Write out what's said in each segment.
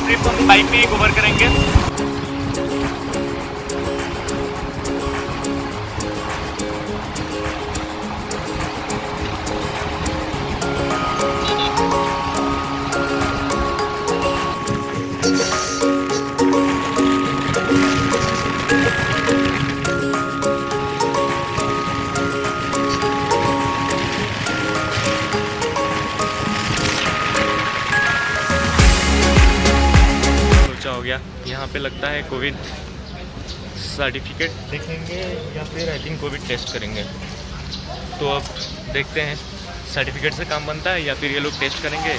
Trip हम bike में ही cover करेंगे। हो गया यहाँ पे लगता है कोविड सर्टिफिकेट देखेंगे या फिर आई थिंक कोविड टेस्ट करेंगे। तो अब देखते हैं सर्टिफिकेट से काम बनता है या फिर ये लोग टेस्ट करेंगे।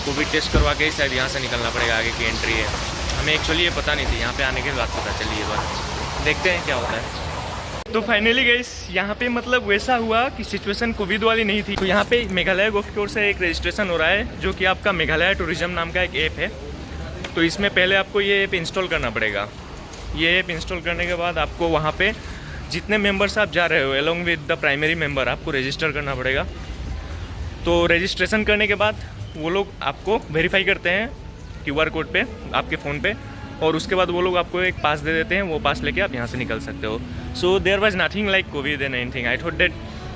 कोविड टेस्ट करवा के ही शायद यहाँ से निकलना पड़ेगा, आगे की एंट्री है। हमें एक्चुअली ये पता नहीं थी, यहाँ पे आने के बाद पता चली ये बात। देखते हैं क्या होता है। तो फाइनली गाइस यहाँ पे मतलब वैसा हुआ कि सिचुएशन कोविड वाली नहीं थी। तो यहाँ पे मेघालय गोल्फ की ओर से एक रजिस्ट्रेशन हो रहा है जो कि आपका मेघालय टूरिज्म नाम का एक ऐप है। तो इसमें पहले आपको ये ऐप इंस्टॉल करना पड़ेगा। ये ऐप इंस्टॉल करने के बाद आपको वहाँ पे जितने मेंबर्स आप जा रहे हो along with the primary member आपको रजिस्टर करना पड़ेगा। तो रजिस्ट्रेशन करने के बाद वो लोग आपको वेरीफाई करते हैं QR कोड पे आपके फ़ोन पे, और उसके बाद वो लोग आपको एक पास दे देते हैं। वो पास लेके आप यहाँ से निकल सकते हो। So there was nothing like Covid and anything. I thought that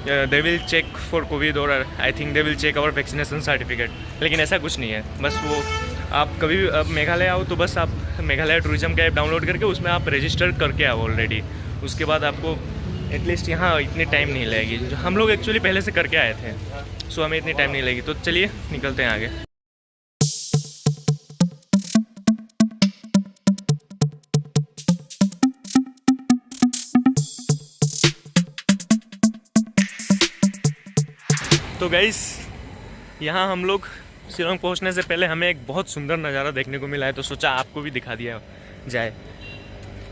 they will check for Covid और I think they will check our vaccination certificate, लेकिन ऐसा कुछ नहीं है। बस वो आप कभी भी मेघालय आओ तो बस आप मेघालय टूरिज्म का ऐप डाउनलोड करके उसमें आप रजिस्टर करके आओ ऑलरेडी। उसके बाद आपको एटलीस्ट यहाँ इतनी टाइम नहीं लगेगी। जो हम लोग एक्चुअली पहले से करके आए थे, सो हमें इतनी टाइम नहीं लगेगी। तो चलिए निकलते हैं आगे। तो गाइस यहाँ हम लोग शिलोंग पहुँचने से पहले हमें एक बहुत सुंदर नज़ारा देखने को मिला है, तो सोचा आपको भी दिखा दिया जाए।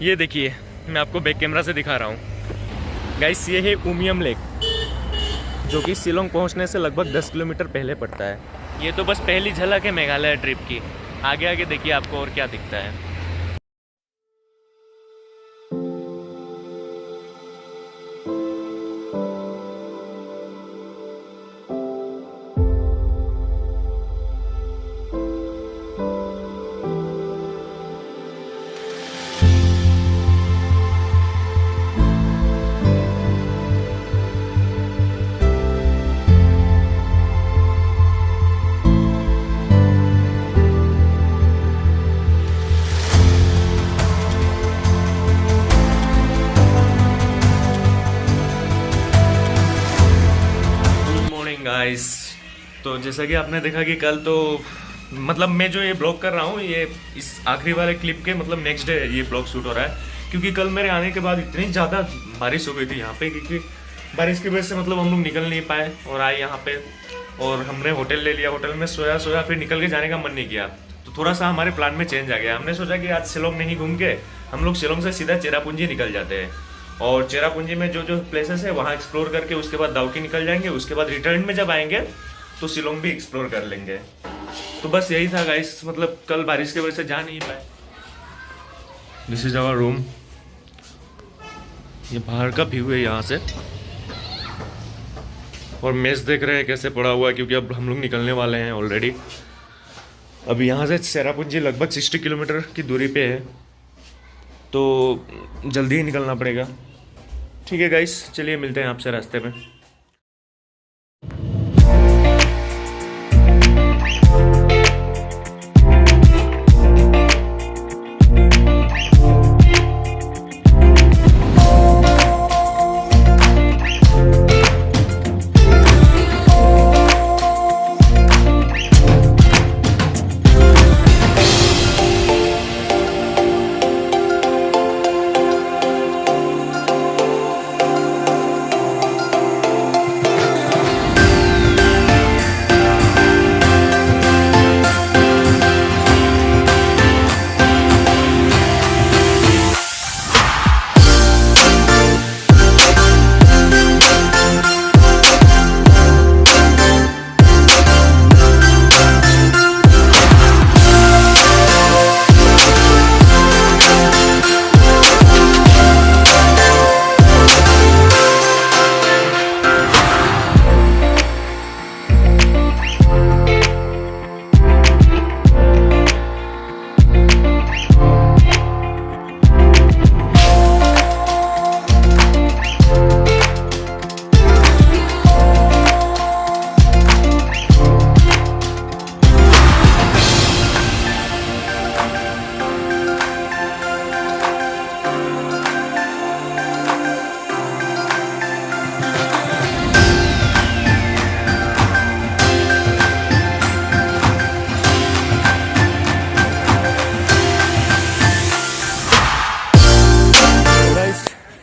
ये देखिए, मैं आपको बैक कैमरा से दिखा रहा हूँ गाइस। ये है उमियम लेक जो कि शिलोंग पहुँचने से लगभग 10 किलोमीटर पहले पड़ता है। ये तो बस पहली झलक है मेघालय ट्रिप की। आगे आगे देखिए आपको और क्या दिखता है। गाइस तो जैसा कि आपने देखा कि कल तो मतलब मैं जो ये ब्लॉग कर रहा हूँ ये इस आखिरी वाले क्लिप के मतलब नेक्स्ट डे ये ब्लॉग शूट हो रहा है, क्योंकि कल मेरे आने के बाद इतनी ज़्यादा बारिश हो गई थी यहाँ पे, क्योंकि बारिश की वजह से मतलब हम लोग निकल नहीं पाए और आए यहाँ पे और हमने होटल ले लिया। होटल में सोया फिर निकल के जाने का मन नहीं किया। तो थोड़ा सा हमारे प्लान में चेंज आ गया। हमने सोचा कि आज शिलोंग नहीं घूम के हम लोग शिलोंग से सीधा चेरापूंजी निकल जाते हैं और चेरापूंजी में जो जो प्लेसेस है वहाँ एक्सप्लोर करके उसके बाद दावकी निकल जाएंगे। उसके बाद रिटर्न में जब आएंगे तो शिलोंग भी एक्सप्लोर कर लेंगे। तो बस यही था गाइस, मतलब कल बारिश की वजह से जा नहीं पाए। This is our room. ये बाहर का व्यू है यहाँ से, और मेज देख रहे हैं कैसे पड़ा हुआ है, क्योंकि अब हम लोग निकलने वाले हैं ऑलरेडी। अब यहाँ से चेरापूंजी लगभग 60 किलोमीटर की दूरी पे है, तो जल्दी ही निकलना पड़ेगा। ठीक है गाइस, चलिए मिलते हैं आपसे रास्ते में।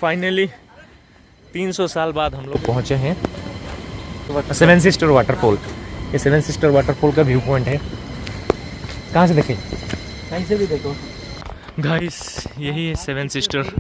फाइनली 300 साल बाद हम लोग पहुँचे हैं सेवन सिस्टर वाटरफॉल। ये सेवन सिस्टर वाटरफॉल का व्यू पॉइंट है। कहाँ से देखें? कहीं से भी देखो गाइस, यही है seven sister.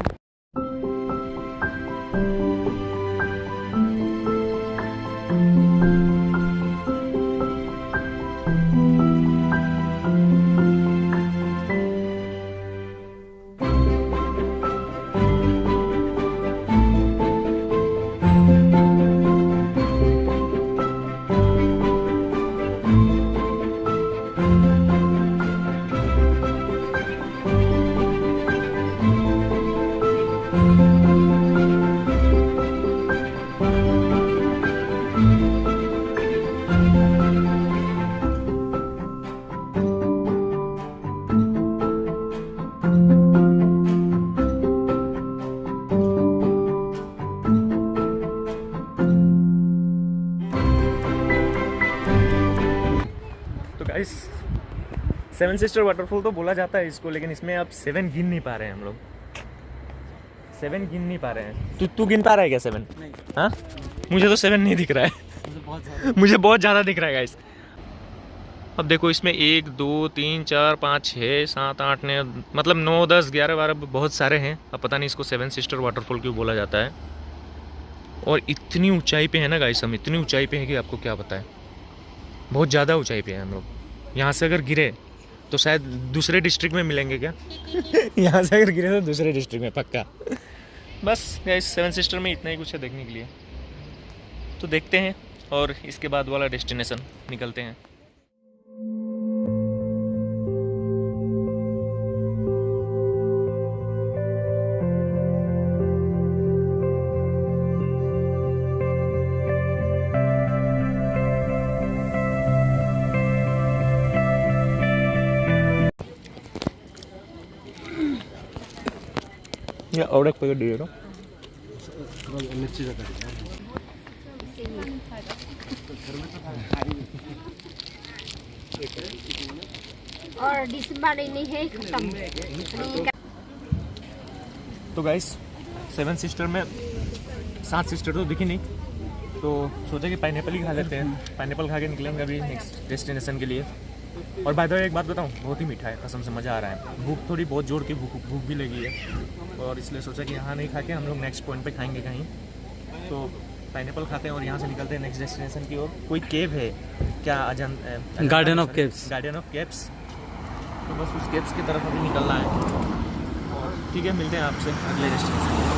Guys, seven sister waterfall तो बोला जाता है इसको, लेकिन इसमें आप 7 गिन नहीं पा रहे हैं हम लोग। 7 गिन नहीं पा रहे हैं। तू गिन पा रहा है क्या 7? नहीं। हाँ, मुझे तो 7 नहीं दिख रहा है। मुझे बहुत ज़्यादा दिख रहा है गाइस। अब देखो, इसमें 1 2 3 4 5 6 7 8 9, मतलब 9 10 11 12 बहुत सारे हैं। अब पता नहीं इसको सेवन सिस्टर वाटरफॉल क्यों बोला जाता है। और इतनी ऊंचाई पे है ना गाइस, हम इतनी ऊंचाई पे हैं कि आपको क्या पता है। बहुत ज़्यादा ऊंचाई पे हैं हम लोग। यहाँ से अगर गिरे तो शायद दूसरे डिस्ट्रिक्ट में मिलेंगे क्या? यहाँ से अगर गिरे तो दूसरे डिस्ट्रिक्ट में पक्का। बस गाइस, सेवन सिस्टर में इतना ही कुछ है देखने के लिए। तो देखते हैं और इसके बाद वाला डेस्टिनेशन निकलते हैं। Ya, ahora puedo ir, ¿no? और दिसंबर नहीं है खत्म। तो गाइस, सेवन सिस्टर में 7 सिस्टर तो दिखी नहीं, तो सोचा कि पाइनएप्पल ही खा लेते हैं। पाइनएप्पल खा के निकलेंगे अभी नेक्स्ट डेस्टिनेशन के लिए। और बाय द वे एक बात बताऊं, बहुत ही मीठा है, कसम से मज़ा आ रहा है। भूख थोड़ी बहुत जोर की भूख भी लगी है, और इसलिए सोचा कि यहाँ नहीं खा के हम लोग नेक्स्ट पॉइंट पे खाएंगे कहीं। तो पाइनएप्पल खाते हैं और यहाँ से निकलते हैं नेक्स्ट डेस्टिनेशन की ओर। कोई केव है क्या? Garden of caves. Garden of caves. तो बस उस केव्स की तरफ अभी निकलना है। और ठीक है, मिलते हैं आपसे अगले डेस्टिनेशन।